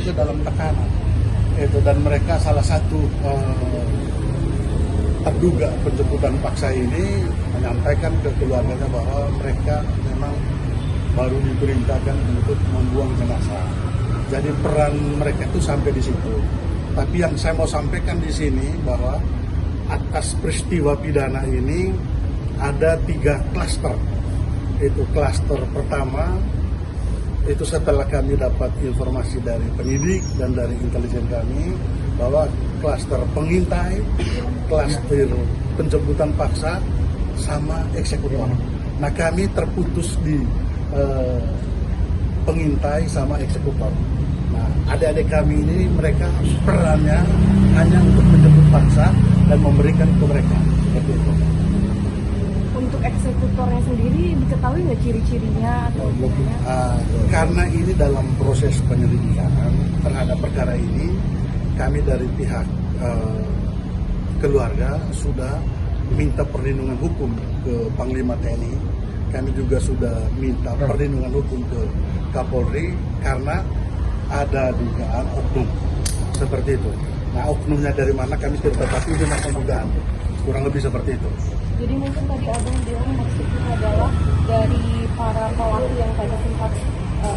juga dalam tekanan. Dan mereka salah satu terduga penjemputan paksa ini menyampaikan ke keluarganya bahwa mereka memang baru diperintahkan untuk membuang jenazah. Jadi peran mereka itu sampai di situ. Tapi yang saya mau sampaikan di sini bahwa atas peristiwa pidana ini ada 3 klaster. Itu klaster pertama, itu setelah kami dapat informasi dari penyidik dan dari intelijen kami bahwa klaster pengintai, klaster penjemputan paksa, sama eksekutor. Nah, kami terputus di pengintai sama eksekutor. Nah, adik-adik kami ini mereka perannya hanya untuk menjemput paksa dan memberikan ke mereka. Untuk eksekutornya sendiri diketahui nggak ciri-cirinya atau gimana? Karena ini dalam proses penyelidikan terhadap perkara ini, kami dari pihak keluarga sudah minta perlindungan hukum ke Panglima TNI. Kami juga sudah minta perlindungan hukum ke Kapolri karena ada dugaan oknum seperti itu. Nah, oknumnya dari mana kami tidak tahu, tapi itu masih dugaan, kurang lebih seperti itu. Jadi mungkin tadi abang bilang maksudnya adalah dari para pelaku yang tadi sempat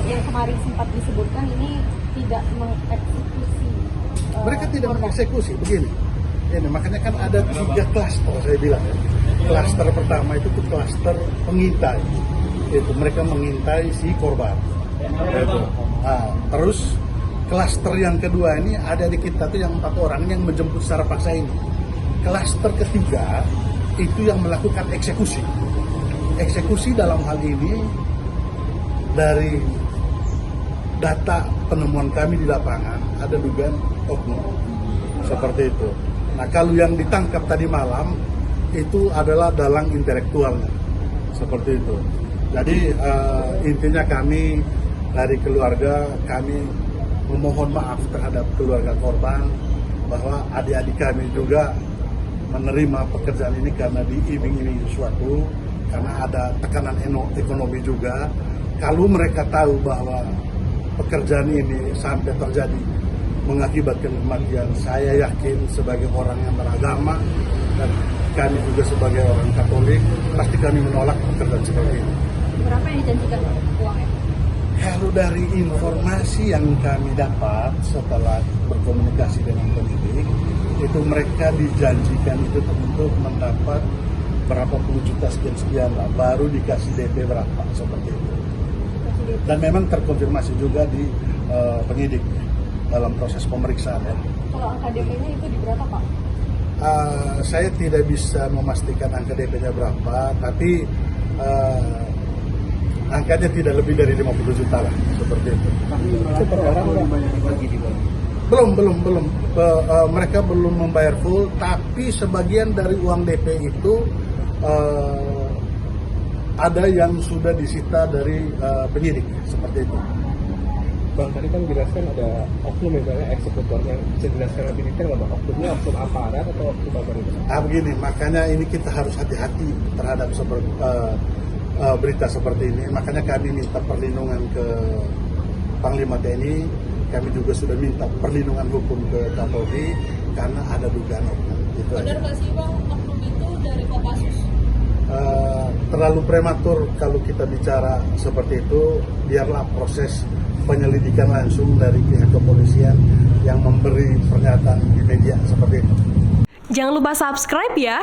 yang kemarin sempat disebutkan ini tidak mengeksekusi. Mereka tidak mengeksekusi begini. Ini makanya kan ada 3 klaster saya bilang. Klaster pertama itu klaster pengintai. Itu mereka mengintai si korban. Terus klaster yang kedua ini ada di kita tuh yang 4 orang yang menjemput secara paksa ini. Klaster ketiga itu yang melakukan eksekusi. Eksekusi dalam hal ini dari data penemuan kami di lapangan ada dugaan oknum seperti itu. Nah, kalau yang ditangkap tadi malam itu adalah dalang intelektualnya seperti itu. Jadi intinya kami dari keluarga kami memohon maaf terhadap keluarga korban bahwa adik-adik kami juga menerima pekerjaan ini karena diiming-iming sesuatu, karena ada tekanan ekonomi juga. Kalau mereka tahu bahwa pekerjaan ini sampai terjadi mengakibatkan kematian, saya yakin sebagai orang yang beragama dan kami juga sebagai orang Katolik pasti kami menolak pekerjaan seperti ini. Berapa yang dijanjikan uangnya? Kalau dari informasi yang kami dapat setelah berkomunikasi dengan penyidik, itu mereka dijanjikan itu untuk mendapat berapa puluh juta sekian lah, baru dikasih DP berapa seperti itu. Dan memang terkonfirmasi juga di penyidik dalam proses pemeriksaan. Kalau angka DP-nya itu di berapa, Pak? Saya tidak bisa memastikan angka DP-nya berapa, tapi angkanya tidak lebih dari 50 juta lah, seperti itu. Per orang banyak dibagi di bawah. Belum. Mereka belum membayar full, tapi sebagian dari uang DP itu ada yang sudah disita dari penyidik, seperti itu. Bang, tadi kan dijelaskan ada oknum misalnya eksekutornya, bisa dijelaskan lebih detail nggak, Bang? Oknumnya oknum aparat atau oknum apa itu? Begini, makanya ini kita harus hati-hati terhadap berita seperti ini. Makanya kami minta perlindungan ke Panglima TNI, kami juga sudah minta perlindungan hukum ke Kapolri karena ada dugaan oknum. Benar nggak sih, Bang, oknum itu dari Kopassus? Terlalu prematur kalau kita bicara seperti itu. Biarlah proses penyelidikan langsung dari pihak kepolisian yang memberi pernyataan di media seperti itu. Jangan lupa subscribe ya.